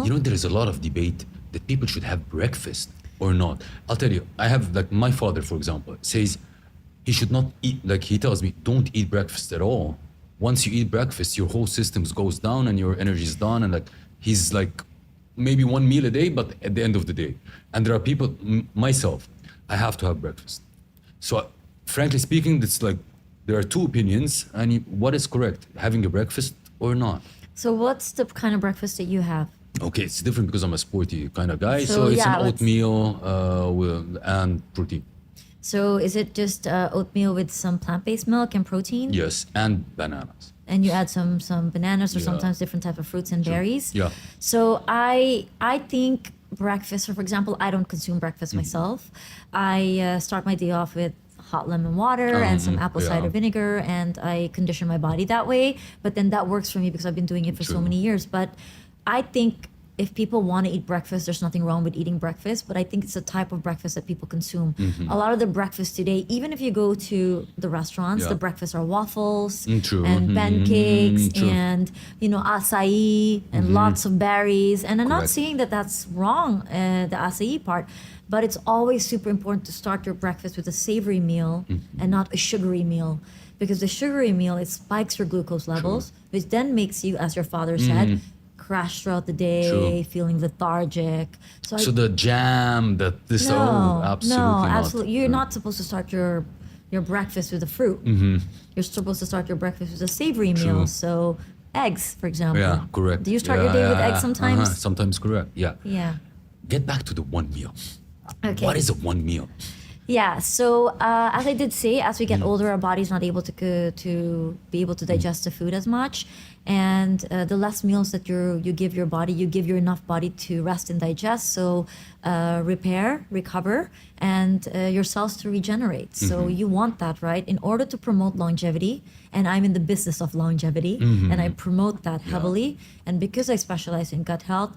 You know, there is a lot of debate that people should have breakfast or not. I'll tell you, I have, like, my father, for example, says he should not eat, like, he tells me, don't eat breakfast at all. Once you eat breakfast, your whole system goes down and your energy is done. And, like, he's like, maybe one meal a day, but at the end of the day. And there are people, myself, I have to have breakfast. So, frankly speaking, it's like, there are two opinions, and what is correct, having a breakfast or not? So what's the kind of breakfast that you have? Okay, it's different because I'm a sporty kind of guy. So it's yeah, an oatmeal and protein. So is it just oatmeal with some plant-based milk and protein? Yes, and bananas. And you add some bananas or Yeah. sometimes different type of fruits and berries. Yeah. So I think breakfast, or for example, I don't consume breakfast myself. I start my day off with hot lemon water and some apple yeah. cider vinegar, and I condition my body that way. But then that works for me because I've been doing it for so True. many years. But I think if people want to eat breakfast, there's nothing wrong with eating breakfast, but I think it's a type of breakfast that people consume. A lot of the breakfast today, even if you go to the restaurants, Yeah. the breakfasts are waffles True. and pancakes True. and, acai and lots of berries. And I'm not Correct. saying that that's wrong, the acai part, but it's always super important to start your breakfast with a savory meal and not a sugary meal. Because the sugary meal, it spikes your glucose levels, which then makes you, as your father said, crash throughout the day, True. feeling lethargic. So the jam, no, absolutely no, not. absolutely. You're not supposed to start your breakfast with a fruit. You're supposed to start your breakfast with a savory meal. True. So eggs, for example. Yeah, correct. Do you start your day with eggs sometimes? Sometimes, correct. Yeah. Yeah. Get back to the one meal. Okay. What is a one meal? Yeah. So as I did say, as we get older, our body's not able to be able to digest the food as much, and the less meals that you give your body, you give your enough body to rest and digest. So repair, recover, and your cells to regenerate. So you want that, right? In order to promote longevity, and I'm in the business of longevity, and I promote that heavily. And because I specialize in gut health,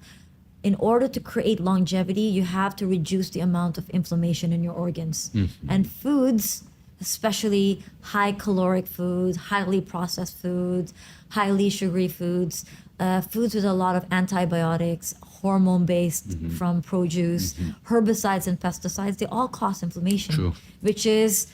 in order to create longevity, you have to reduce the amount of inflammation in your organs. And foods, especially high caloric foods, highly processed foods, highly sugary foods, foods with a lot of antibiotics, hormone-based from produce, herbicides and pesticides, they all cause inflammation. True. Which is,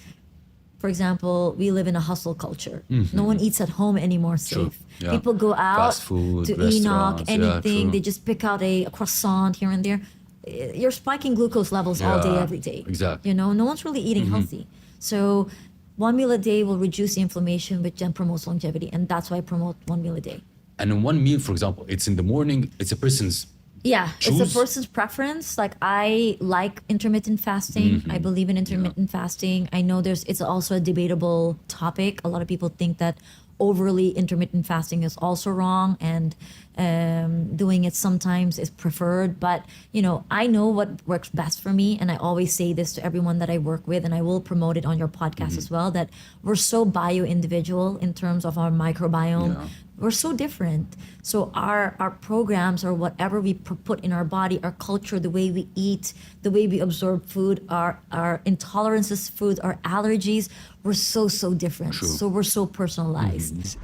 for example, we live in a hustle culture. No one eats at home anymore, True. safe. Yeah. People go out Fast food, to Enoch, restaurants. Yeah, anything. true. They just pick out a croissant here and there. You're spiking glucose levels all day, Yeah, every day. exactly. No one's really eating healthy. So one meal a day will reduce the inflammation, which then promotes longevity. And that's why I promote one meal a day. And in one meal, for example, it's in the morning, it's a person's. Yeah, it's Choose? a person's preference. Like I like intermittent fasting. I believe in intermittent fasting. I know it's also a debatable topic. A lot of people think that overly intermittent fasting is also wrong, and doing it sometimes is preferred. But I know what works best for me, and I always say this to everyone that I work with, and I will promote it on your podcast as well. That we're so bio-individual in terms of our microbiome. Yeah. We're so different. So our programs, or whatever we put in our body, our culture, the way we eat, the way we absorb food, our intolerances to food, our allergies, we're so different. True. So we're so personalized.